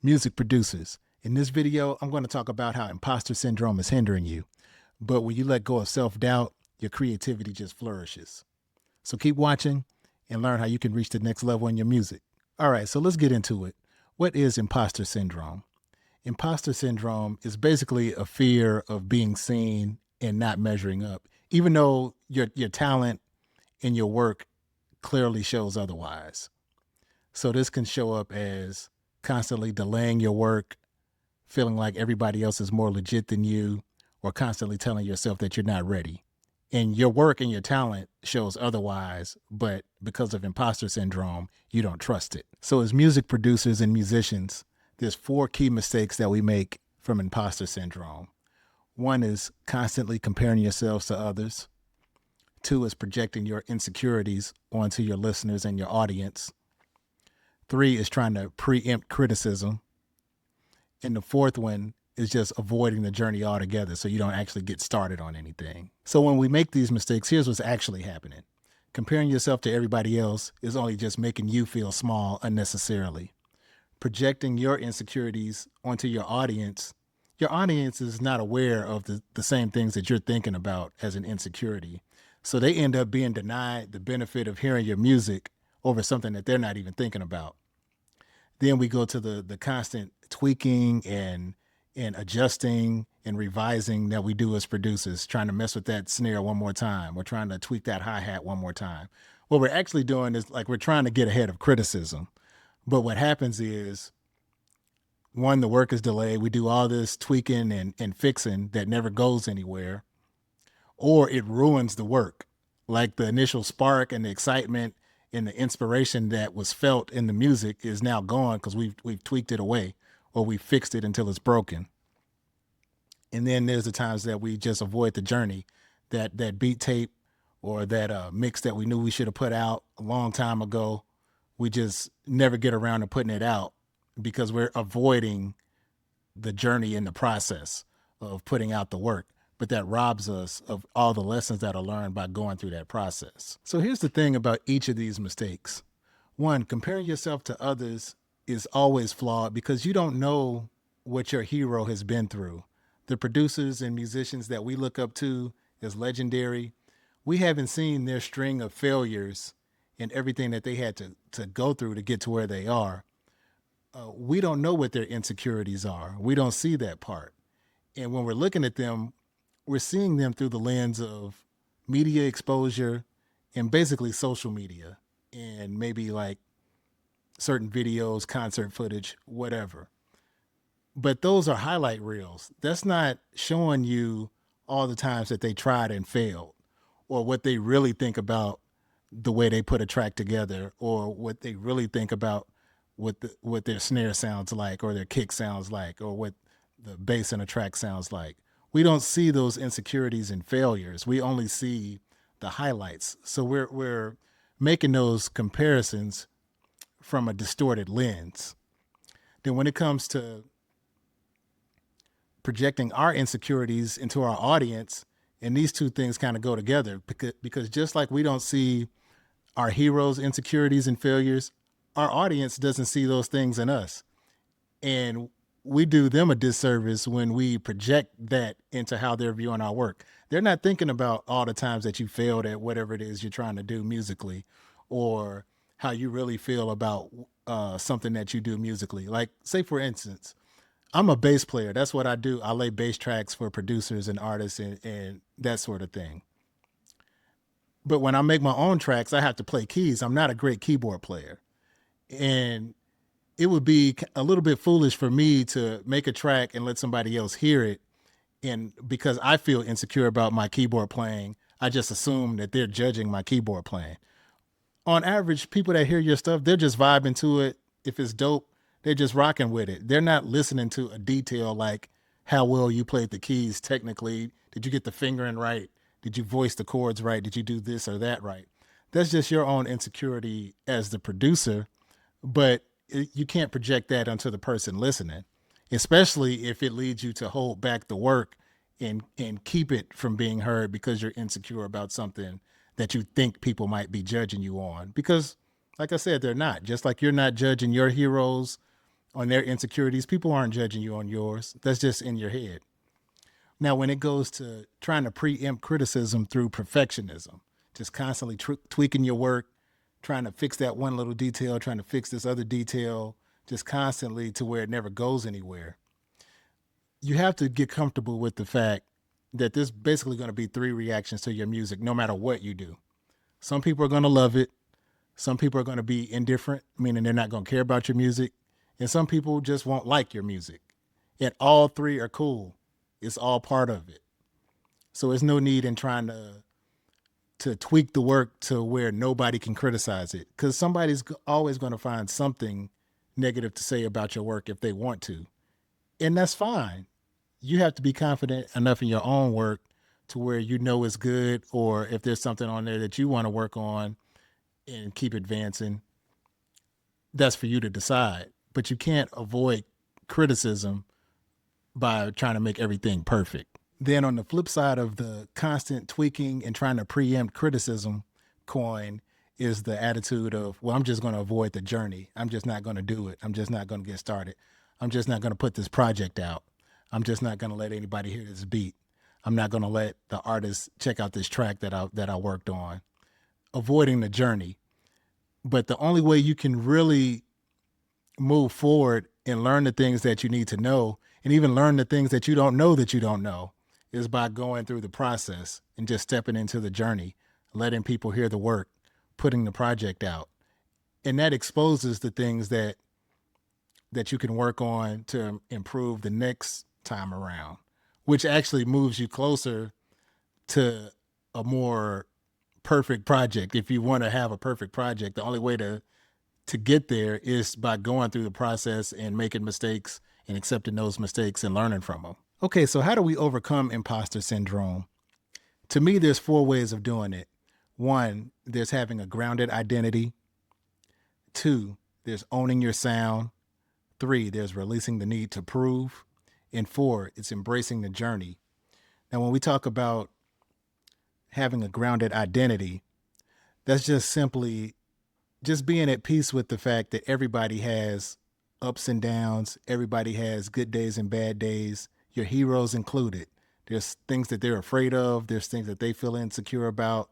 Music producers. In this video, I'm going to talk about how imposter syndrome is hindering you. But when you let go of self-doubt, your creativity just flourishes. So keep watching and learn how you can reach the next level in your music. All right, so let's get into it. What is imposter syndrome? Imposter syndrome is basically a fear of being seen and not measuring up, even though your talent and your work clearly shows otherwise. So this can show up as constantly delaying your work, feeling like everybody else is more legit than you, or constantly telling yourself that you're not ready. And your work and your talent shows otherwise, but because of imposter syndrome, you don't trust it. So as music producers and musicians, there's 4 key mistakes that we make from imposter syndrome. One is constantly comparing yourselves to others. 2 is projecting your insecurities onto your listeners and your audience. 3 is trying to preempt criticism. And the 4th one is just avoiding the journey altogether so you don't actually get started on anything. So when we make these mistakes, here's what's actually happening. Comparing yourself to everybody else is only just making you feel small unnecessarily. Projecting your insecurities onto your audience is not aware of the same things that you're thinking about as an insecurity. So they end up being denied the benefit of hearing your music over something that they're not even thinking about. Then we go to the constant tweaking and adjusting and revising that we do as producers, trying to mess with that snare one more time. We're trying to tweak that hi-hat one more time. What we're actually doing is like we're trying to get ahead of criticism. But what happens is, one, the work is delayed. We do all this tweaking and fixing that never goes anywhere, or it ruins the work. Like the initial spark and the excitement and the inspiration that was felt in the music is now gone because we've tweaked it away or we fixed it until it's broken. And then there's the times that we just avoid the journey, that beat tape or that mix that we knew we should have put out a long time ago. We just never get around to putting it out because we're avoiding the journey in the process of putting out the work. But that robs us of all the lessons that are learned by going through that process. So here's the thing about each of these mistakes. One, comparing yourself to others is always flawed because you don't know what your hero has been through. The producers and musicians that we look up to as legendary, we haven't seen their string of failures and everything that they had to go through to get to where they are. We don't know what their insecurities are. We don't see that part. And when we're looking at them, we're seeing them through the lens of media exposure and basically social media and maybe like certain videos, concert footage, whatever. But those are highlight reels. That's not showing you all the times that they tried and failed or what they really think about the way they put a track together or what they really think about what their snare sounds like or their kick sounds like or what the bass in a track sounds like. We don't see those insecurities and failures. We only see the highlights. So we're making those comparisons from a distorted lens. Then when it comes to projecting our insecurities into our audience, and these two things kind of go together because just like we don't see our heroes' insecurities and failures, our audience doesn't see those things in us. And we do them a disservice when we project that into how they're viewing our work. They're not thinking about all the times that you failed at whatever it is you're trying to do musically or how you really feel about something that you do musically. Like, say, for instance, I'm a bass player. That's what I do. I lay bass tracks for producers and artists and that sort of thing. But when I make my own tracks, I have to play keys. I'm not a great keyboard player. And it would be a little bit foolish for me to make a track and let somebody else hear it. And because I feel insecure about my keyboard playing, I just assume that they're judging my keyboard playing. On average, people that hear your stuff, they're just vibing to it. If it's dope, they're just rocking with it. They're not listening to a detail like how well you played the keys technically. Did you get the fingering right? Did you voice the chords right? Did you do this or that right? That's just your own insecurity as the producer, but you can't project that onto the person listening, especially if it leads you to hold back the work and keep it from being heard because you're insecure about something that you think people might be judging you on. Because, like I said, they're not. Just like you're not judging your heroes on their insecurities. People aren't judging you on yours. That's just in your head. Now, when it goes to trying to preempt criticism through perfectionism, just constantly tweaking your work, trying to fix that one little detail, trying to fix this other detail, just constantly to where it never goes anywhere. You have to get comfortable with the fact that there's basically going to be three reactions to your music, no matter what you do. Some people are going to love it. Some people are going to be indifferent, meaning they're not going to care about your music. And some people just won't like your music. And all three are cool. It's all part of it. So there's no need in trying to tweak the work to where nobody can criticize it, because somebody's always going to find something negative to say about your work if they want to. And that's fine. You have to be confident enough in your own work to where you know it's good, or if there's something on there that you want to work on and keep advancing, that's for you to decide. But you can't avoid criticism by trying to make everything perfect. Then on the flip side of the constant tweaking and trying to preempt criticism coin is the attitude of, well, I'm just going to avoid the journey. I'm just not going to do it. I'm just not going to get started. I'm just not going to put this project out. I'm just not going to let anybody hear this beat. I'm not going to let the artist check out this track that I worked on. Avoiding the journey. But the only way you can really move forward and learn the things that you need to know, and even learn the things that you don't know, is by going through the process and just stepping into the journey, letting people hear the work, putting the project out. And that exposes the things that you can work on to improve the next time around, which actually moves you closer to a more perfect project. If you want to have a perfect project, the only way to get there is by going through the process and making mistakes and accepting those mistakes and learning from them. Okay, so how do we overcome imposter syndrome? To me, there's four ways of doing it. One, there's having a grounded identity. Two, there's owning your sound. Three, there's releasing the need to prove. And four, it's embracing the journey. Now, when we talk about having a grounded identity, that's just simply just being at peace with the fact that everybody has ups and downs. Everybody has good days and bad days, your heroes included. There's things that they're afraid of. There's things that they feel insecure about.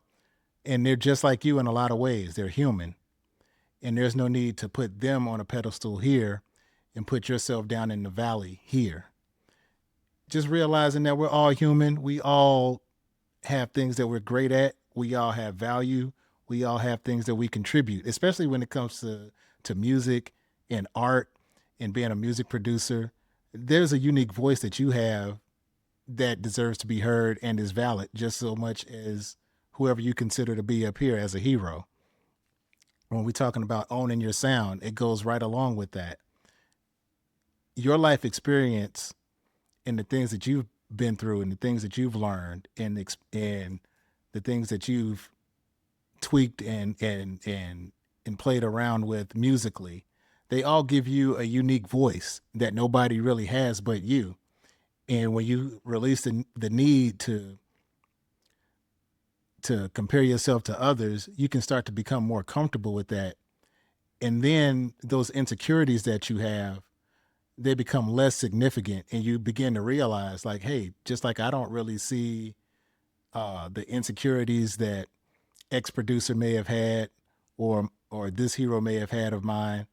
And they're just like you in a lot of ways. They're human. And there's no need to put them on a pedestal here and put yourself down in the valley here. Just realizing that we're all human. We all have things that we're great at. We all have value. We all have things that we contribute, especially when it comes to music and art and being a music producer. There's a unique voice that you have that deserves to be heard and is valid just so much as whoever you consider to be up here as a hero. When we're talking about owning your sound, it goes right along with that. Your life experience and the things that you've been through and the things that you've learned and the things that you've tweaked and played around with musically, they all give you a unique voice that nobody really has but you. And when you release the need to compare yourself to others, you can start to become more comfortable with that. And then those insecurities that you have, they become less significant, and you begin to realize, like, hey, just like I don't really see the insecurities that X producer may have had, or this hero may have had of mine.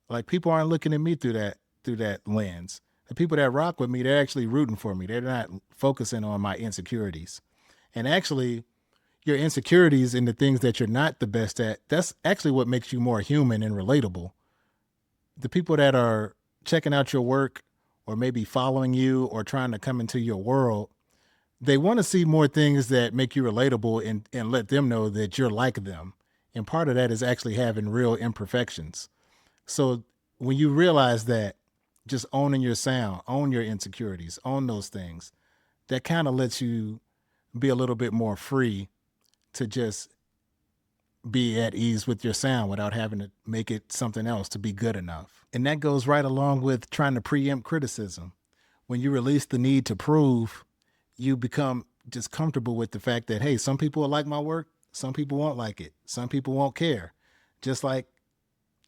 Like, people aren't looking at me through that lens. The people that rock with me, they're actually rooting for me. They're not focusing on my insecurities. And actually, your insecurities and the things that you're not the best at, that's actually what makes you more human and relatable. The people that are checking out your work or maybe following you or trying to come into your world, they want to see more things that make you relatable and let them know that you're like them. And part of that is actually having real imperfections. So when you realize that, just owning your sound, own your insecurities, own those things, that kind of lets you be a little bit more free to just be at ease with your sound without having to make it something else to be good enough. And that goes right along with trying to preempt criticism. When you release the need to prove, you become just comfortable with the fact that, hey, some people will like my work, some people won't like it, some people won't care. Just like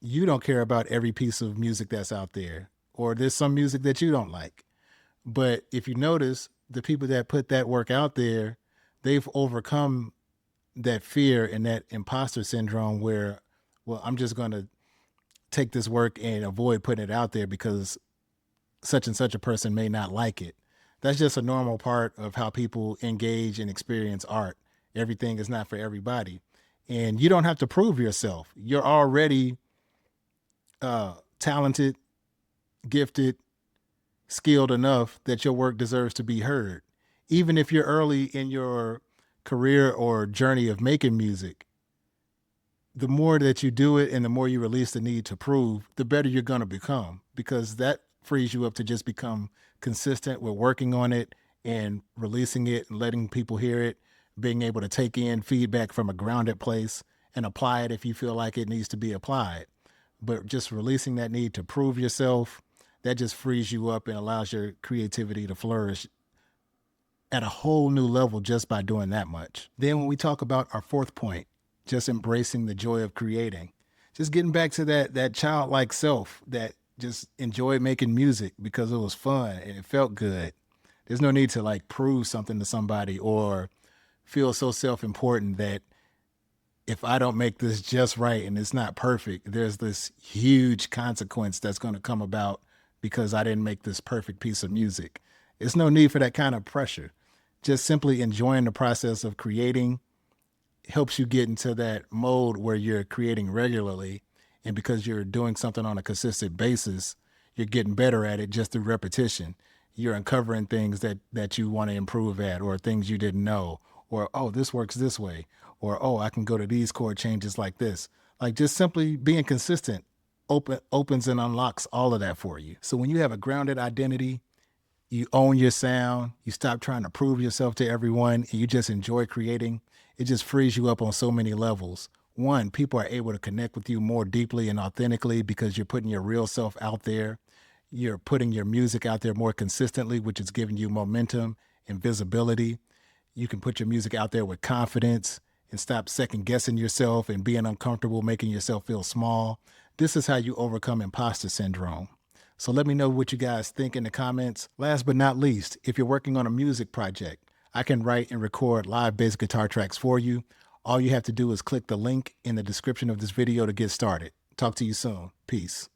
You don't care about every piece of music that's out there, or there's some music that you don't like. But if you notice, the people that put that work out there, they've overcome that fear and that imposter syndrome where, well, I'm just going to take this work and avoid putting it out there because such and such a person may not like it. That's just a normal part of how people engage and experience art. Everything is not for everybody. And you don't have to prove yourself. You're already talented, gifted, skilled enough that your work deserves to be heard. Even if you're early in your career or journey of making music, the more that you do it and the more you release the need to prove, the better you're going to become, because that frees you up to just become consistent with working on it and releasing it and letting people hear it, being able to take in feedback from a grounded place and apply it if you feel like it needs to be applied. But just releasing that need to prove yourself, that just frees you up and allows your creativity to flourish at a whole new level just by doing that much. Then when we talk about our fourth point, just embracing the joy of creating, just getting back to that childlike self that just enjoyed making music because it was fun and it felt good. There's no need to like prove something to somebody or feel so self-important that if I don't make this just right and it's not perfect, there's this huge consequence that's going to come about because I didn't make this perfect piece of music. There's no need for that kind of pressure. Just simply enjoying the process of creating helps you get into that mode where you're creating regularly. And because you're doing something on a consistent basis, you're getting better at it just through repetition. You're uncovering things that you want to improve at, or things you didn't know, or, oh, this works this way, or, oh, I can go to these chord changes like this. Like just simply being consistent opens and unlocks all of that for you. So when you have a grounded identity, you own your sound, you stop trying to prove yourself to everyone, and you just enjoy creating, it just frees you up on so many levels. One, people are able to connect with you more deeply and authentically because you're putting your real self out there. You're putting your music out there more consistently, which is giving you momentum and visibility. You can put your music out there with confidence and stop second guessing yourself and being uncomfortable, making yourself feel small. This is how you overcome imposter syndrome. So let me know what you guys think in the comments. Last but not least, if you're working on a music project, I can write and record live bass guitar tracks for you. All you have to do is click the link in the description of this video to get started. Talk to you soon. Peace.